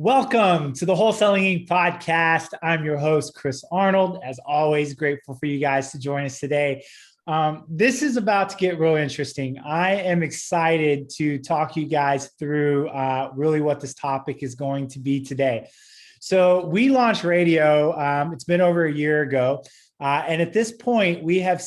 Welcome to the Wholesaling Inc. podcast. I'm your host, Chris Arnold. As always, grateful for you guys to join us today. This is about to get real interesting. I am excited to talk you guys through really what this topic is going to be today. So we launched radio. It's been over a year ago. And at this point, we have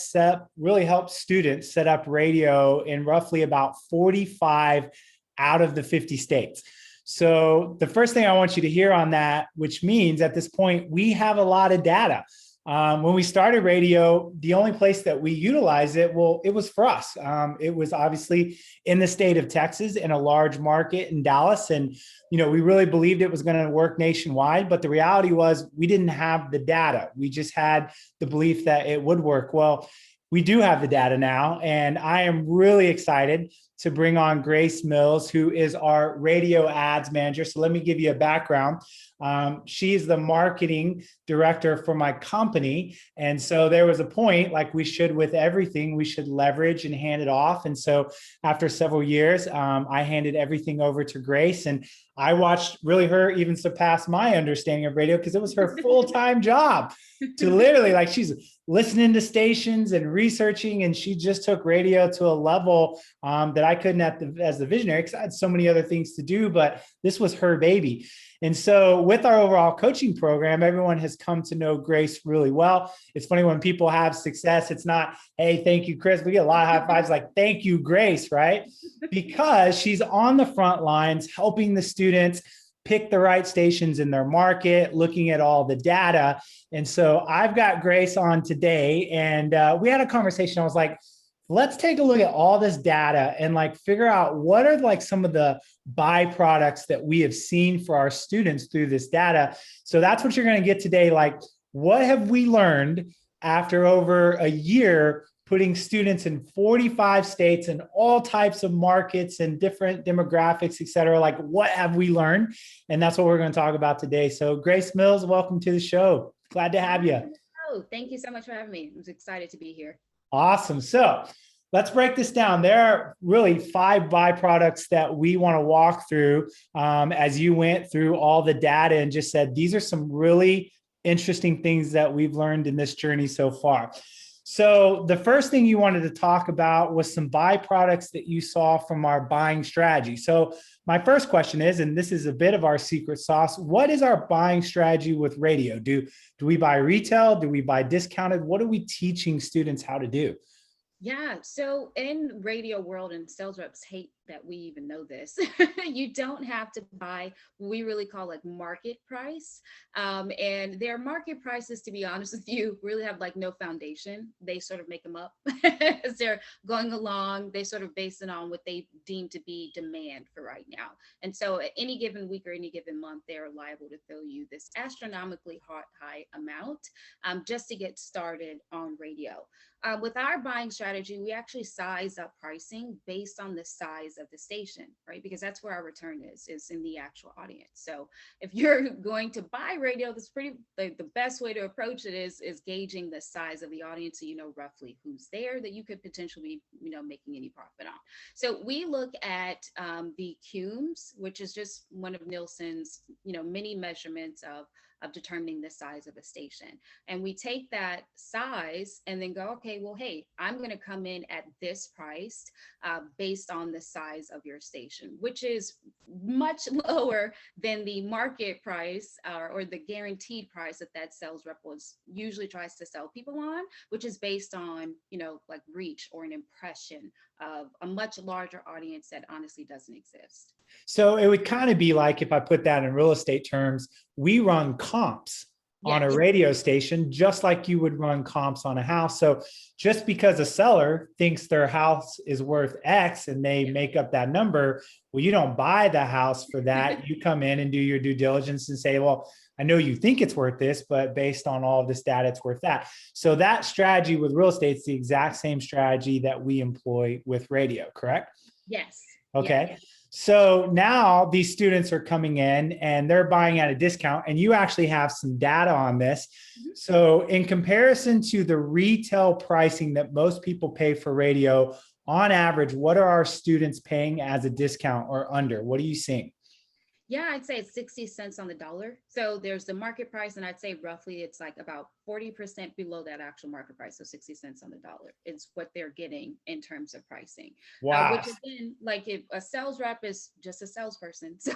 really helped students set up radio in roughly about 45 out of the 50 states. So the first thing I want you to hear on that, which means at this point, we have a lot of data. When we started radio, the only place that we utilized it, well, it was for us. It was obviously in the state of Texas in a large market in Dallas. And, we really believed it was going to work nationwide. But the reality was we didn't have the data. We just had the belief that it would work. Well, we do have the data now, and I am really excited to bring on Grace Mills, who is our radio ads manager. So let me give you a background. She's the marketing director for my company. And so there was a point, like we should with everything, we should leverage and hand it off. And so after several years, I handed everything over to Grace, and I watched really her even surpass my understanding of radio because it was her full-time job to literally, like, she's listening to stations and researching, and she just took radio to a level that I couldn't as the visionary, because I had so many other things to do, but this was her baby. And so with our overall coaching program, everyone has come to know Grace really well. It's funny when people have success, it's not, hey, thank you, Chris. We get a lot of high fives like, thank you, Grace, right? Because she's on the front lines helping the students pick the right stations in their market, looking at all the data. And so I've got Grace on today, and we had a conversation. I was like, let's take a look at all this data and figure out what are some of the byproducts that we have seen for our students through this data. So that's what you're going to get today. What have we learned after over a year putting students in 45 states and all types of markets and different demographics, et cetera? What have we learned? And that's what we're going to talk about today. So Grace Mills, welcome to the show. Glad to have you. Oh, thank you so much for having me. I was excited to be here. Awesome. So let's break this down. There are really 5 byproducts that we want to walk through as you went through all the data and just said, these are some really interesting things that we've learned in this journey so far. So the first thing you wanted to talk about was some byproducts that you saw from our buying strategy. So my first question is, and this is a bit of our secret sauce, what is our buying strategy with radio? Do we buy retail? Do we buy discounted? What are we teaching students how to do? Yeah, so in radio world, and sales reps hate that we even know this, you don't have to buy what we really call market price. And their market prices, to be honest with you, really have no foundation. They sort of make them up as they're going along. They sort of base it on what they deem to be demand for right now. And so at any given week or any given month, they're liable to throw you this astronomically high amount just to get started on radio. With our buying strategy, we actually size up pricing based on the size of the station, right? Because that's where our return is in the actual audience. So if you're going to buy radio, that's pretty the best way to approach it is gauging the size of the audience, so you know roughly who's there that you could potentially be making any profit on. So we look at the CUMES, which is just one of Nielsen's many measurements of determining the size of a station. And we take that size and then go, okay, well, hey, I'm going to come in at this price based on the size of your station, which is much lower than the market price or the guaranteed price that sales rep usually tries to sell people on, which is based on, reach or an impression of a much larger audience that honestly doesn't exist. So it would kind of be like, if I put that in real estate terms, we run comps on a radio station, just like you would run comps on a house. So just because a seller thinks their house is worth X and they make up that number, well, you don't buy the house for that. You come in and do your due diligence and say, well, I know you think it's worth this, but based on all of this data, it's worth that. So that strategy with real estate is the exact same strategy that we employ with radio, correct? Yes. Okay. Yes. So now these students are coming in and they're buying at a discount, and you actually have some data on this. So in comparison to the retail pricing that most people pay for radio, on average, what are our students paying as a discount or under? What are you seeing? Yeah, I'd say it's 60 cents on the dollar. So there's the market price, and I'd say roughly it's like about 40% below that actual market price. So 60 cents on the dollar is what they're getting in terms of pricing. Wow. Which again, like if a sales rep is just a salesperson. So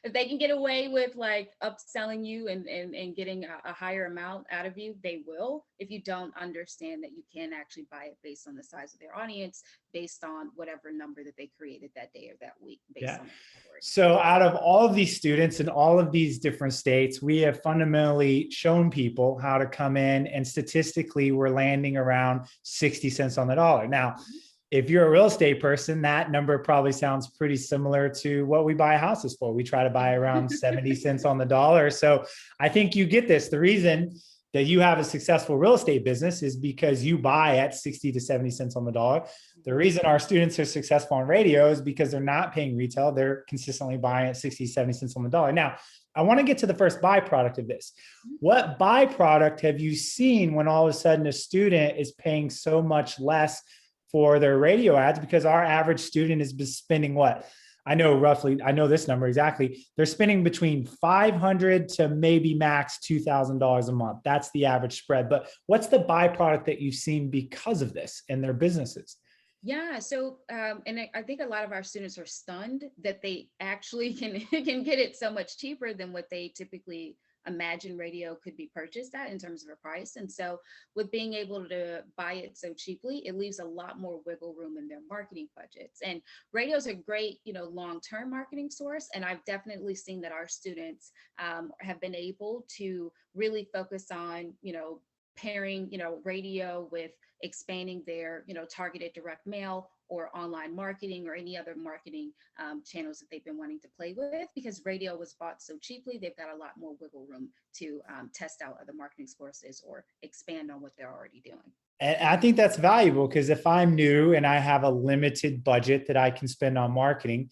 if they can get away with like upselling you and getting a higher amount out of you, they will. If you don't understand that you can actually buy it based on the size of their audience, based on whatever number that they created that day or that week, based on the category. So out of all of these students in all of these different states, we have fundamentally shown people how to come in, and statistically we're landing around 60 cents on the dollar. Now, if you're a real estate person, that number probably sounds pretty similar to what we buy houses for. We try to buy around 70 cents on the dollar. So I think you get this. The reason that you have a successful real estate business is because you buy at 60 to 70 cents on the dollar. The reason our students are successful on radio is because they're not paying retail. They're consistently buying at 60, 70 cents on the dollar. Now, I want to get to the first byproduct of this. What byproduct have you seen when all of a sudden a student is paying so much less for their radio ads? Because our average student is spending what? I know this number exactly. They're spending between $500 to maybe max $2,000 a month. That's the average spread. But what's the byproduct that you've seen because of this in their businesses? Yeah. So, and I think a lot of our students are stunned that they actually can get it so much cheaper than what they typically imagine radio could be purchased at in terms of a price. And so with being able to buy it so cheaply, it leaves a lot more wiggle room in their marketing budgets. And radio is a great, long-term marketing source. And I've definitely seen that our students have been able to really focus on, pairing, radio with expanding their, targeted direct mail or online marketing or any other marketing channels that they've been wanting to play with, because radio was bought so cheaply. They've got a lot more wiggle room to test out other marketing sources or expand on what they're already doing. And I think that's valuable, because if I'm new and I have a limited budget that I can spend on marketing,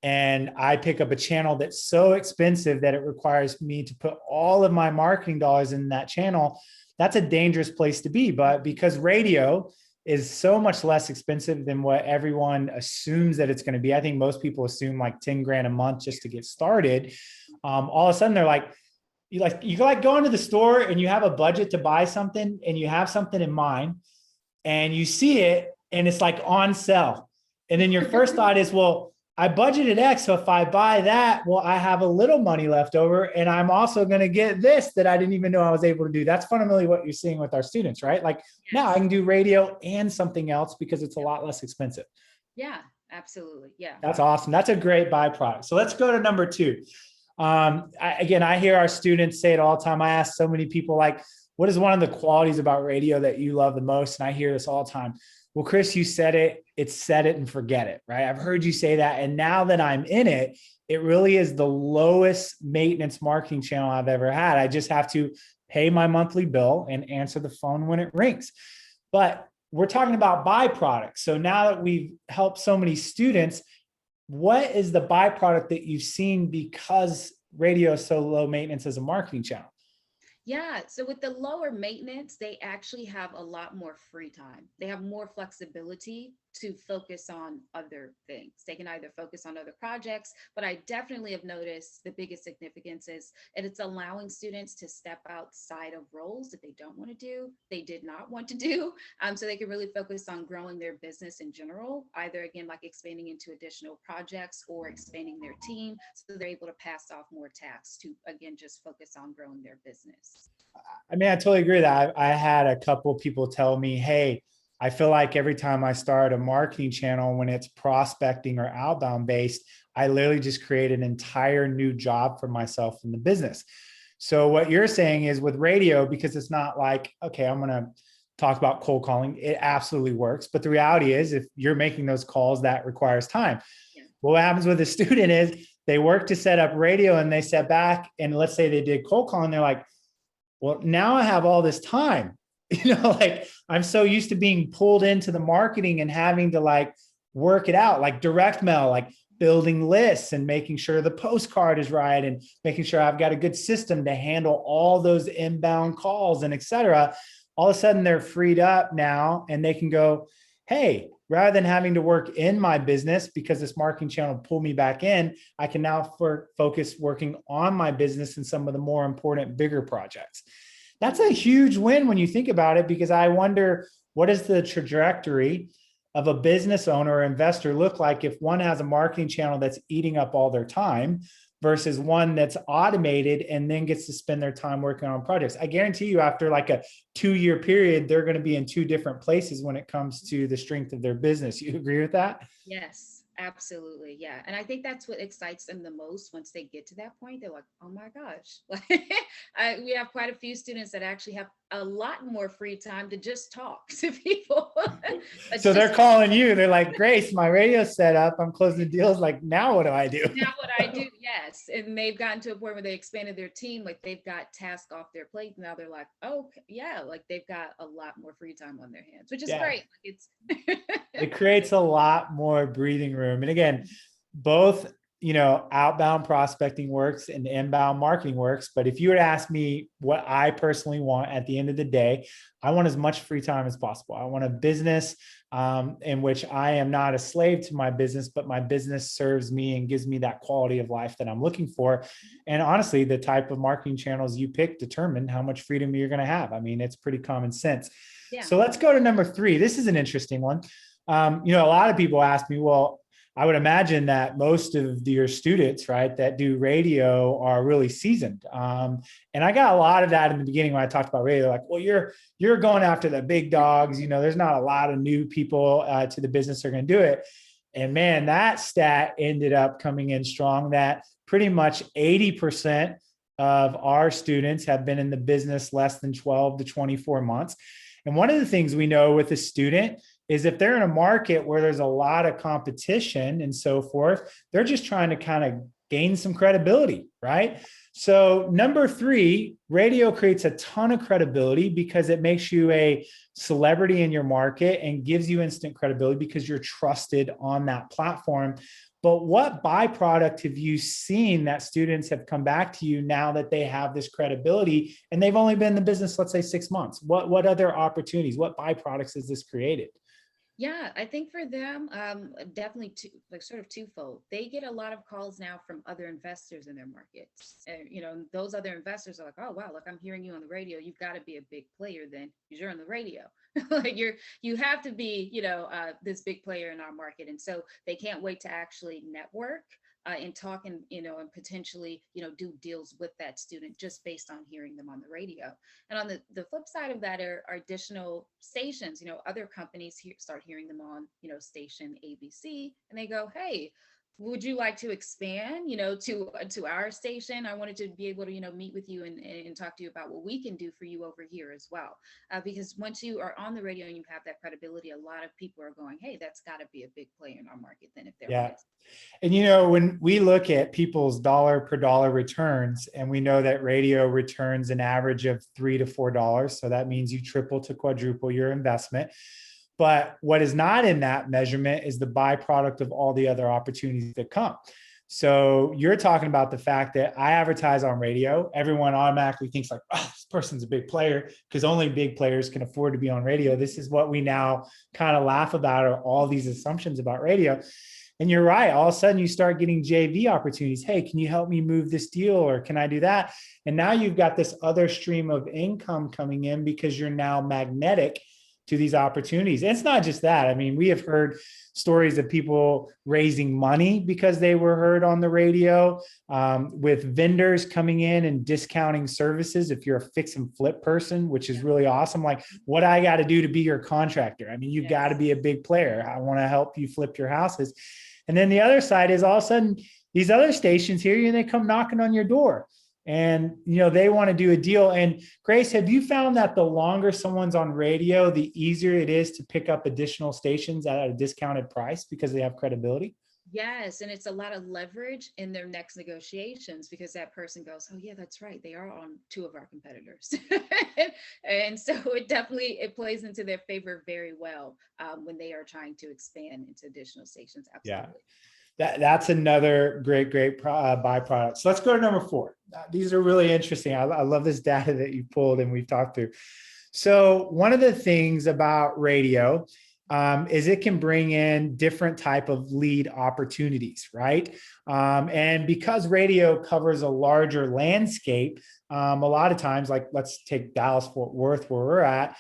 and I pick up a channel that's so expensive that it requires me to put all of my marketing dollars in that channel, that's a dangerous place to be. But because radio is so much less expensive than what everyone assumes that it's going to be, I think most people assume like 10 grand a month just to get started. All of a sudden they're like, you go into the store and you have a budget to buy something and you have something in mind and you see it and it's like on sale. And then your first thought is, well, I budgeted X, so if I buy that, well, I have a little money left over, and I'm also going to get this that I didn't even know I was able to do. That's fundamentally what you're seeing with our students, right? Like, yes, now I can do radio and something else because it's a lot less expensive. Yeah, absolutely. Yeah. That's awesome. That's a great byproduct. So let's go to number two. I hear our students say it all the time. I ask so many people, like, what is one of the qualities about radio that you love the most? And I hear this all the time. Well, Chris, you said it, it's set it and forget it, right? I've heard you say that. And now that I'm in it, it really is the lowest maintenance marketing channel I've ever had. I just have to pay my monthly bill and answer the phone when it rings. But we're talking about byproducts. So now that we've helped so many students, what is the byproduct that you've seen because radio is so low maintenance as a marketing channel? Yeah, so with the lower maintenance, they actually have a lot more free time. They have more flexibility to focus on other things. They can either focus on other projects, but I definitely have noticed the biggest significance is that it's allowing students to step outside of roles that they don't want to do, they did not want to do, so they can really focus on growing their business in general, either again, like expanding into additional projects or expanding their team, so they're able to pass off more tasks to, again, just focus on growing their business. I mean, I totally agree with that. I had a couple of people tell me, hey, I feel like every time I start a marketing channel, when it's prospecting or outbound based, I literally just create an entire new job for myself in the business. So what you're saying is with radio, because it's not like, okay, I'm going to talk about cold calling, it absolutely works. But the reality is, if you're making those calls, that requires time. Yeah. Well, what happens with a student is they work to set up radio and they set back, and let's say they did cold calling, they're like, well, now I have all this time, like I'm so used to being pulled into the marketing and having to like work it out, like direct mail, like building lists and making sure the postcard is right and making sure I've got a good system to handle all those inbound calls and et cetera. All of a sudden they're freed up now and they can go, hey, rather than having to work in my business because this marketing channel pulled me back in, I can now focus working on my business and some of the more important, bigger projects. That's a huge win when you think about it, because I wonder, what is the trajectory of a business owner or investor look like if one has a marketing channel that's eating up all their time versus one that's automated and then gets to spend their time working on projects? I guarantee you, after like a 2-year period, they're going to be in 2 different places when it comes to the strength of their business. You agree with that? Yes, absolutely. Yeah. And I think that's what excites them the most. Once they get to that point, they're like, oh my gosh. We have quite a few students that actually have a lot more free time to just talk to people. So they're calling you. They're like, Grace, my radio's set up. I'm closing deals. Like, now what do I do? Now what I do, yes. And they've gotten to a point where they expanded their team. Like, they've got tasks off their plate. Now they're like, oh yeah, like they've got a lot more free time on their hands, which is great. Like, it's it creates a lot more breathing room. And again, both, outbound prospecting works and inbound marketing works. But if you were to ask me what I personally want at the end of the day, I want as much free time as possible. I want a business in which I am not a slave to my business, but my business serves me and gives me that quality of life that I'm looking for. And honestly, the type of marketing channels you pick determine how much freedom you're going to have. I mean, it's pretty common sense. Yeah. So let's go to number 3. This is an interesting one. A lot of people ask me, well, I would imagine that most of your students, right, that do radio are really seasoned. And I got a lot of that in the beginning when I talked about radio. Like, well, you're going after the big dogs. There's not a lot of new people to the business that are going to do it. And man, that stat ended up coming in strong, that pretty much 80% of our students have been in the business less than 12 to 24 months. And one of the things we know with a student is if they're in a market where there's a lot of competition and so forth, they're just trying to kind of gain some credibility, right? So number 3, radio creates a ton of credibility because it makes you a celebrity in your market and gives you instant credibility because you're trusted on that platform. But what byproduct have you seen that students have come back to you now that they have this credibility and they've only been in the business, let's say 6 months? What other opportunities, what byproducts has this created? Yeah, I think for them, definitely sort of twofold. They get a lot of calls now from other investors in their markets. Those other investors are like, oh, wow, look, I'm hearing you on the radio. You've got to be a big player then, because you're on the radio. Like you have to be, this big player in our market. And so they can't wait to actually network and talk and potentially, do deals with that student just based on hearing them on the radio. And on the flip side of that are additional stations. Other companies start hearing them on, station ABC, and they go, hey, would you like to expand, to our station? I wanted to be able to, meet with you and talk to you about what we can do for you over here as well. Because once you are on the radio and you have that credibility, a lot of people are going, hey, that's got to be a big player in our market then if they're yeah. And when we look at people's dollar per dollar returns, and we know that radio returns an average of $3 to $4, so that means you triple to quadruple your investment. But what is not in that measurement is the byproduct of all the other opportunities that come. So you're talking about the fact that I advertise on radio. Everyone automatically thinks like, oh, this person's a big player because only big players can afford to be on radio. This is what we now kind of laugh about, are all these assumptions about radio. And you're right. All of a sudden you start getting JV opportunities. Hey, can you help me move this deal? Or can I do that? And now you've got this other stream of income coming in because you're now magnetic to these opportunities. And it's not just that. I mean, we have heard stories of people raising money because they were heard on the radio, with vendors coming in and discounting services. If you're a fix and flip person, which is really awesome, like what I got to do to be your contractor. I mean, you've got to be a big player. I want to help you flip your houses. And then the other side is all of a sudden these other stations hear you and they come knocking on your door. And, they want to do a deal. And Grace, have you found that the longer someone's on radio, the easier it is to pick up additional stations at a discounted price because they have credibility? Yes. And it's a lot of leverage in their next negotiations because that person goes, oh yeah, that's right. They are on 2 of our competitors. And so it plays into their favor very well when they are trying to expand into additional stations. Absolutely. Yeah. That's another great byproduct. So let's go to number 4. These are really interesting. I love this data that you pulled and we've talked through. So one of the things about radio is it can bring in different type of lead opportunities, right? And because radio covers a larger landscape, a lot of times, like let's take Dallas Fort Worth where we're at,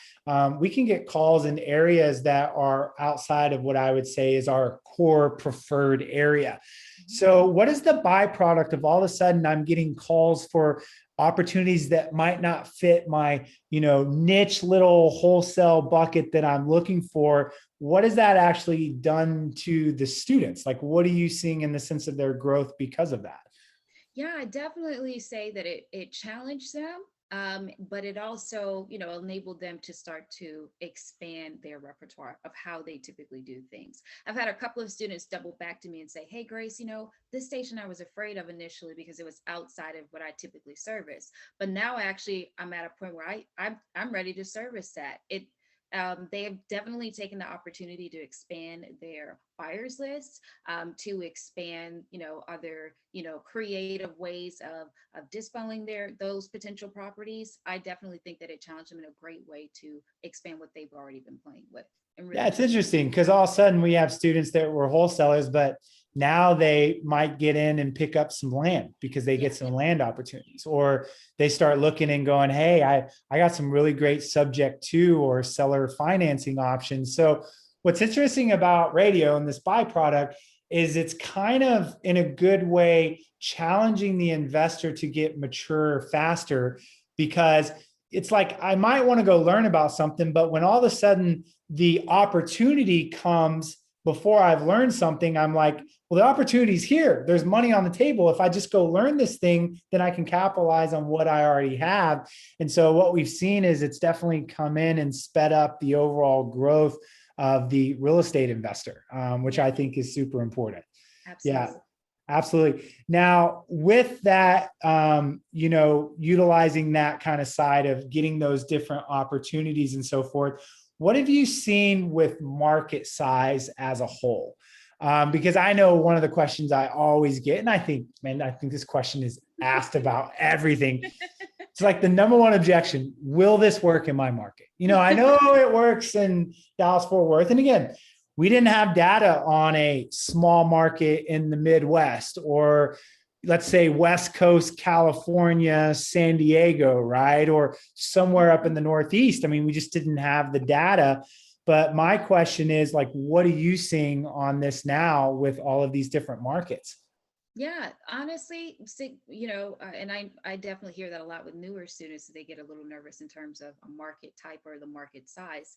we can get calls in areas that are outside of what I would say is our core preferred area. So what is the byproduct of all of a sudden I'm getting calls for opportunities that might not fit my, niche little wholesale bucket that I'm looking for? What has that actually done to the students? Like, what are you seeing in the sense of their growth because of that? Yeah, I definitely say that it challenged them, but it also, enabled them to start to expand their repertoire of how they typically do things. I've had a couple of students double back to me and say, "Hey, Grace, this station I was afraid of initially because it was outside of what I typically service, but now actually I'm at a point where I'm ready to service that." They have definitely taken the opportunity to expand their buyers list, to expand, other, creative ways of dispelling those potential properties. I definitely think that it challenged them in a great way to expand what they've already been playing with. And really, Yeah, it's interesting because all of a sudden we have students that were wholesalers, but now they might get in and pick up some land because they get some land opportunities, or they start looking and going, "Hey, I got some really great subject to or seller financing options." So what's interesting about radio and this byproduct is it's kind of in a good way challenging the investor to get mature faster, because it's like I might want to go learn about something, but when all of a sudden the opportunity comes before I've learned something, I'm like, well, the opportunity's here. There's money on the table. If I just go learn this thing, then I can capitalize on what I already have. And so what we've seen is it's definitely come in and sped up the overall growth of the real estate investor, which I think is super important. absolutely. Yeah. Absolutely. Now, with that, utilizing that kind of side of getting those different opportunities and so forth, what have you seen with market size as a whole? Because I know one of the questions I always get, and I think this question is asked about everything. It's like the number one objection: will this work in my market? I know it works in Dallas Fort Worth. And again, we didn't have data on a small market in the Midwest, or let's say West Coast, California, San Diego, right? Or somewhere up in the Northeast. I mean, we just didn't have the data. But my question is, like, what are you seeing on this now with all of these different markets? Yeah, honestly, and I definitely hear that a lot with newer students. They get a little nervous in terms of a market type or the market size.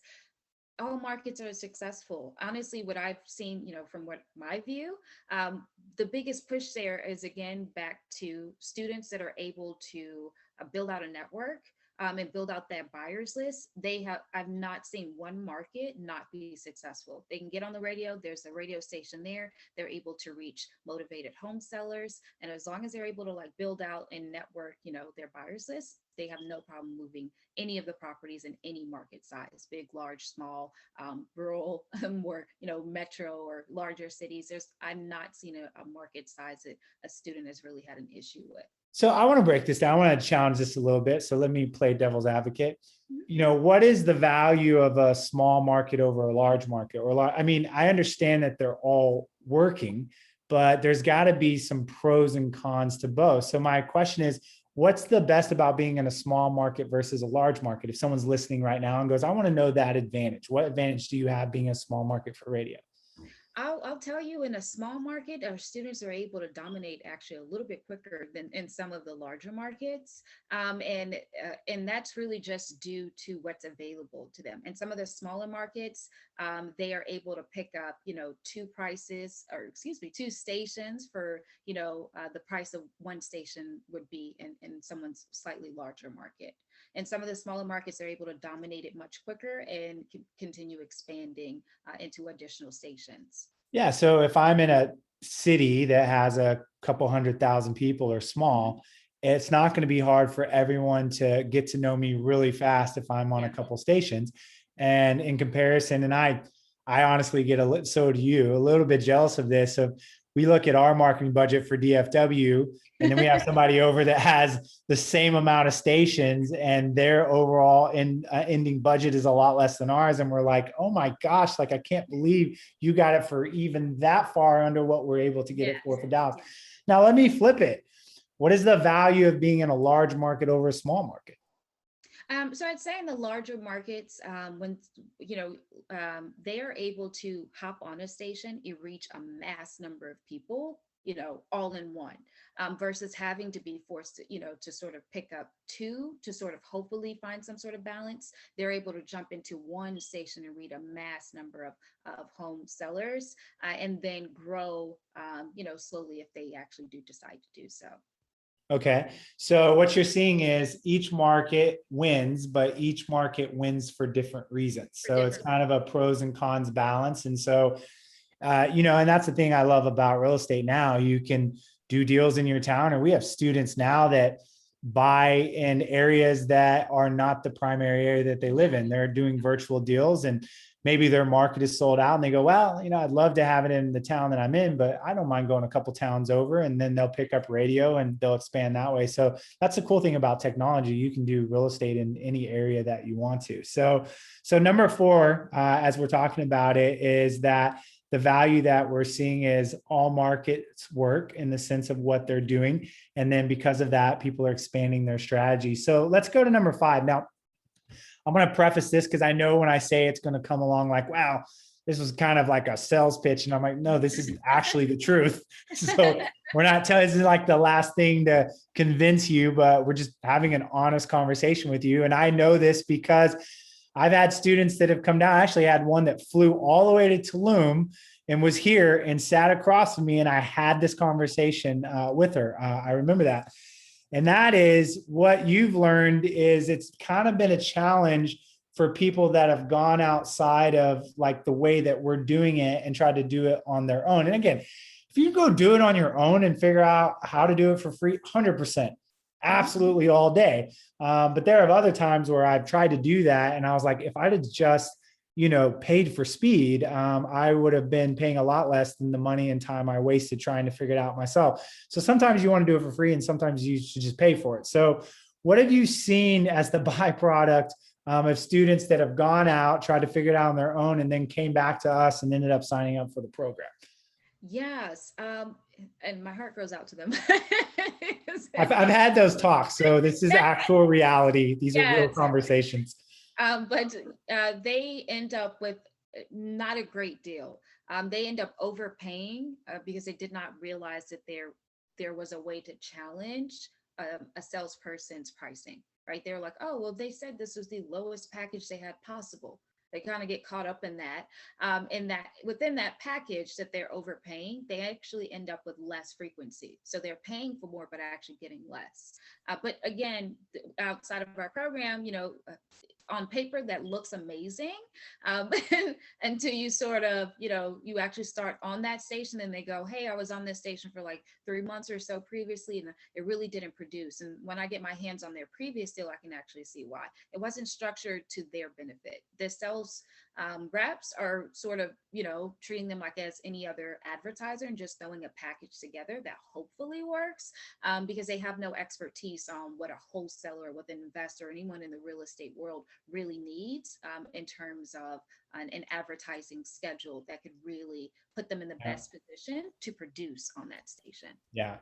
All markets are successful. Honestly, what I've seen, from what my view, the biggest push there is again back to students that are able to build out a network, and build out that buyers list. I've not seen one market not be successful. They can get on the radio. There's a radio station there. They're able to reach motivated home sellers. And as long as they're able to build out and network, their buyers list, they have no problem moving any of the properties in any market size, big, large, small, rural, or, metro or larger cities. I'm not seeing a market size that a student has really had an issue with. So I want to break this down. I want to challenge this a little bit. So let me play devil's advocate. What is the value of a small market over a large market? I mean, I understand that they're all working, but there's got to be some pros and cons to both. So my question is, what's the best about being in a small market versus a large market? If someone's listening right now and goes, I want to know that advantage. What advantage do you have being a small market for radio? I'll tell you, in a small market, our students are able to dominate actually a little bit quicker than in some of the larger markets, and that's really just due to what's available to them. And some of the smaller markets, they are able to pick up, two stations for the price of one station would be in someone's slightly larger market. And some of the smaller markets are able to dominate it much quicker and continue expanding into additional stations. Yeah. So if I'm in a city that has a couple 100,000 people or small, it's not going to be hard for everyone to get to know me really fast if I'm on a couple stations. And in comparison, and I honestly get so do you, a little bit jealous of this, of we look at our marketing budget for DFW, and then we have somebody over that has the same amount of stations, and their overall ending budget is a lot less than ours. And we're like, oh my gosh, like I can't believe you got it for even that far under what we're able to get it for Dallas. Now, let me flip it. What is the value of being in a large market over a small market? So I'd say in the larger markets, when they are able to hop on a station, you reach a mass number of people, all in one, versus having to be forced to sort of pick up two to sort of hopefully find some sort of balance. They're able to jump into one station and reach a mass number of home sellers, and then grow, slowly if they actually do decide to do so. Okay. So what you're seeing is each market wins, but each market wins for different reasons. So it's kind of a pros and cons balance. And so, and that's the thing I love about real estate now. You can do deals in your town, and we have students now that buy in areas that are not the primary area that they live in. They're doing virtual deals, and maybe their market is sold out, and they go, well, I'd love to have it in the town that I'm in, but I don't mind going a couple towns over, and then they'll pick up radio and they'll expand that way. So that's the cool thing about technology. You can do real estate in any area that you want to. So number 4, as we're talking about it, is that the value that we're seeing is all markets work in the sense of what they're doing. And then because of that, people are expanding their strategy. So let's go to number 5. Now, I'm going to preface this because I know when I say it's going to come along like, wow, this was kind of like a sales pitch. And I'm like, no, this is actually the truth. So we're not telling, this is like the last thing to convince you, but we're just having an honest conversation with you. And I know this because I've had students that have come down. I actually had one that flew all the way to Tulum and was here and sat across from me. And I had this conversation with her. I remember that. And that is what you've learned is it's kind of been a challenge for people that have gone outside of like the way that we're doing it and tried to do it on their own. And again, if you go do it on your own and figure out how to do it for free, 100%, absolutely all day. But there are other times where I've tried to do that. And I was like, if I'd have just paid for speed, I would have been paying a lot less than the money and time I wasted trying to figure it out myself. So sometimes you want to do it for free and sometimes you should just pay for it. So what have you seen as the byproduct of students that have gone out, tried to figure it out on their own, and then came back to us and ended up signing up for the program? Yes. And my heart goes out to them. I've had those talks. So this is actual reality. These are real conversations. But they end up with not a great deal. They end up overpaying because they did not realize that there was a way to challenge a salesperson's pricing, right? They're like, oh, well, they said this was the lowest package they had possible. They kind of get caught up in that within that package that they're overpaying, they actually end up with less frequency. So they're paying for more, but actually getting less. But again, outside of our program, on paper that looks amazing until you sort of, you actually start on that station and they go, hey, I was on this station for like 3 months or so previously and it really didn't produce. And when I get my hands on their previous deal, I can actually see why. It wasn't structured to their benefit. The sales reps are sort of, treating them like as any other advertiser and just throwing a package together that hopefully works because they have no expertise on what a wholesaler or what an investor or anyone in the real estate world really needs in terms of an advertising schedule that could really put them in the best position to produce on that station. Yeah.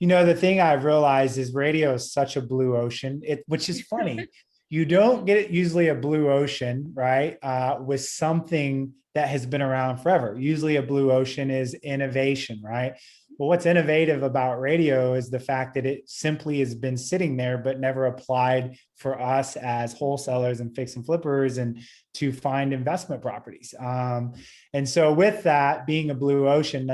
The thing I've realized is radio is such a blue ocean, which is funny. You don't get it usually a blue ocean, right? With something that has been around forever. Usually a blue ocean is innovation, right? But what's innovative about radio is the fact that it simply has been sitting there, but never applied for us as wholesalers and fix and flippers and to find investment properties. And so with that being a blue ocean,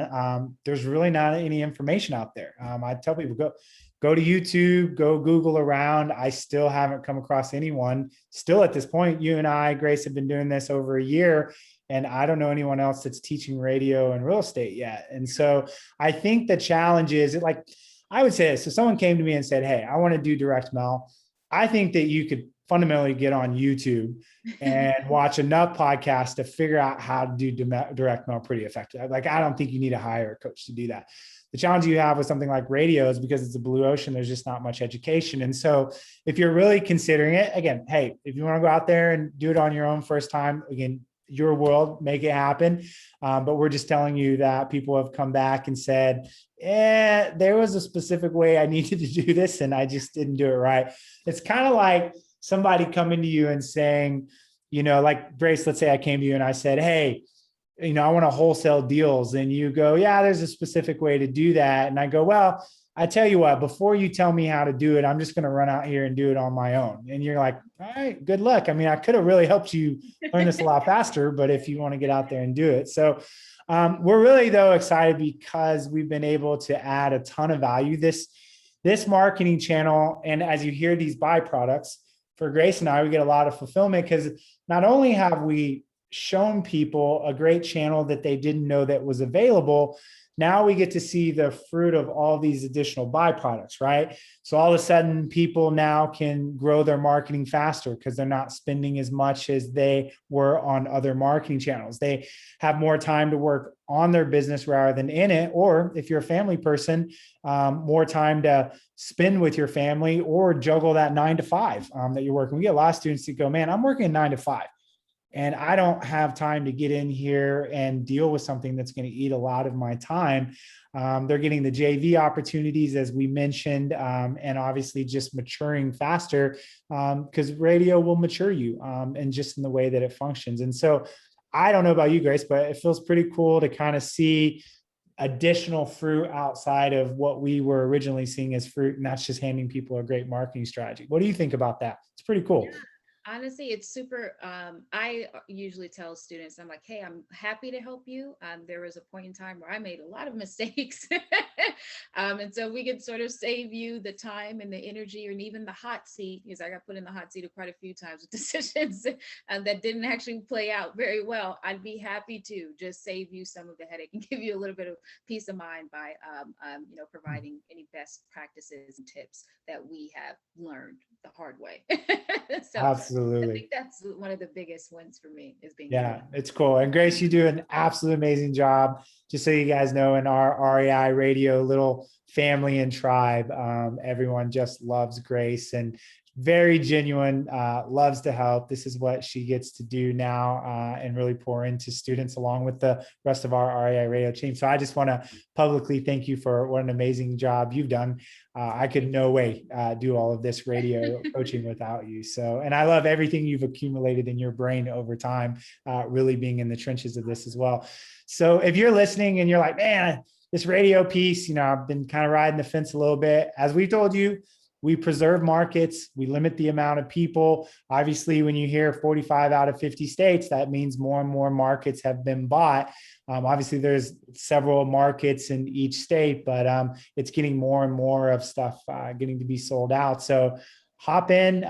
there's really not any information out there. I tell people, go to YouTube, go Google around. I still haven't come across anyone. Still at this point, you and I, Grace, have been doing this over a year, and I don't know anyone else that's teaching radio and real estate yet. And so I think the challenge is, I would say this, if someone came to me and said, hey, I want to do direct mail, I think that you could fundamentally get on YouTube and watch enough podcasts to figure out how to do direct mail pretty effectively. Like, I don't think you need to hire a coach to do that. The challenge you have with something like radio is because it's a blue ocean, there's just not much education. And so if you're really considering it, again, hey, if you want to go out there and do it on your own first time, again, your world, make it happen. But we're just telling you that people have come back and said, there was a specific way I needed to do this, and I just didn't do it right. It's kind of like somebody coming to you and saying, like Grace, let's say I came to you and I said, hey, I want to wholesale deals. And you go, yeah, there's a specific way to do that. And I go, well, I tell you what, before you tell me how to do it, I'm just going to run out here and do it on my own. And you're like, all right, good luck. I mean, I could have really helped you learn this a lot faster, but if you want to get out there and do it. So we're really, though, excited because we've been able to add a ton of value. This marketing channel, and as you hear these byproducts, for Grace and I, we get a lot of fulfillment because not only have we shown people a great channel that they didn't know that was available, now we get to see the fruit of all these additional byproducts, right? So all of a sudden, people now can grow their marketing faster because they're not spending as much as they were on other marketing channels. They have more time to work on their business rather than in it. Or if you're a family person, more time to spend with your family or juggle that 9 to 5 that you're working. We get a lot of students that go, man, I'm working 9 to 5. And I don't have time to get in here and deal with something that's going to eat a lot of my time. They're getting the JV opportunities, as we mentioned, and obviously just maturing faster because radio will mature you and just in the way that it functions. And so I don't know about you, Grace, but it feels pretty cool to kind of see additional fruit outside of what we were originally seeing as fruit. And that's just handing people a great marketing strategy. What do you think about that? It's pretty cool. Yeah. Honestly, it's super. I usually tell students, I'm like, hey, I'm happy to help you. There was a point in time where I made a lot of mistakes. And so we can sort of save you the time and the energy and even the hot seat, because I got put in the hot seat quite a few times with decisions that didn't actually play out very well. I'd be happy to just save you some of the headache and give you a little bit of peace of mind by providing any best practices and tips that we have learned the hard way. So absolutely. I think that's one of the biggest wins for me is being. Yeah, it's cool. And Grace, you do an absolutely amazing job. Just so you guys know, in our REI Radio little family and tribe, everyone just loves Grace and very genuine, loves to help. This is what she gets to do now and really pour into students along with the rest of our REI Radio team. So I just want to publicly thank you for what an amazing job you've done. I could no way do all of this radio coaching without you. So, and I love everything you've accumulated in your brain over time, really being in the trenches of this as well. So if you're listening and you're like, man, this radio piece, I've been kind of riding the fence a little bit. As we told you, we preserve markets. We limit the amount of people. Obviously, when you hear 45 out of 50 states, that means more and more markets have been bought. Obviously, there's several markets in each state, but it's getting more and more of stuff getting to be sold out. So hop in,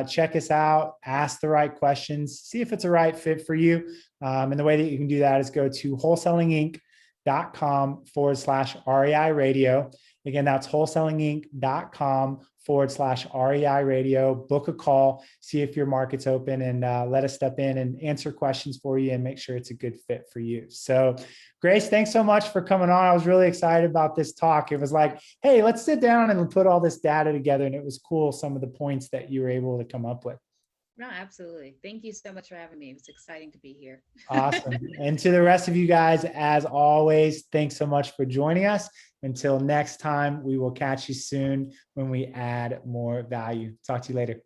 check us out, ask the right questions, see if it's a right fit for you. And the way that you can do that is go to wholesalinginc.com/REI Radio. Again, that's wholesalinginc.com/REI Radio. Book a call, see if your market's open, and let us step in and answer questions for you and make sure it's a good fit for you. So Grace, thanks so much for coming on. I was really excited about this talk. It was like, hey, let's sit down and put all this data together. And it was cool, some of the points that you were able to come up with. No, absolutely. Thank you so much for having me. It was exciting to be here. Awesome. And to the rest of you guys, as always, thanks so much for joining us. Until next time, we will catch you soon when we add more value. Talk to you later.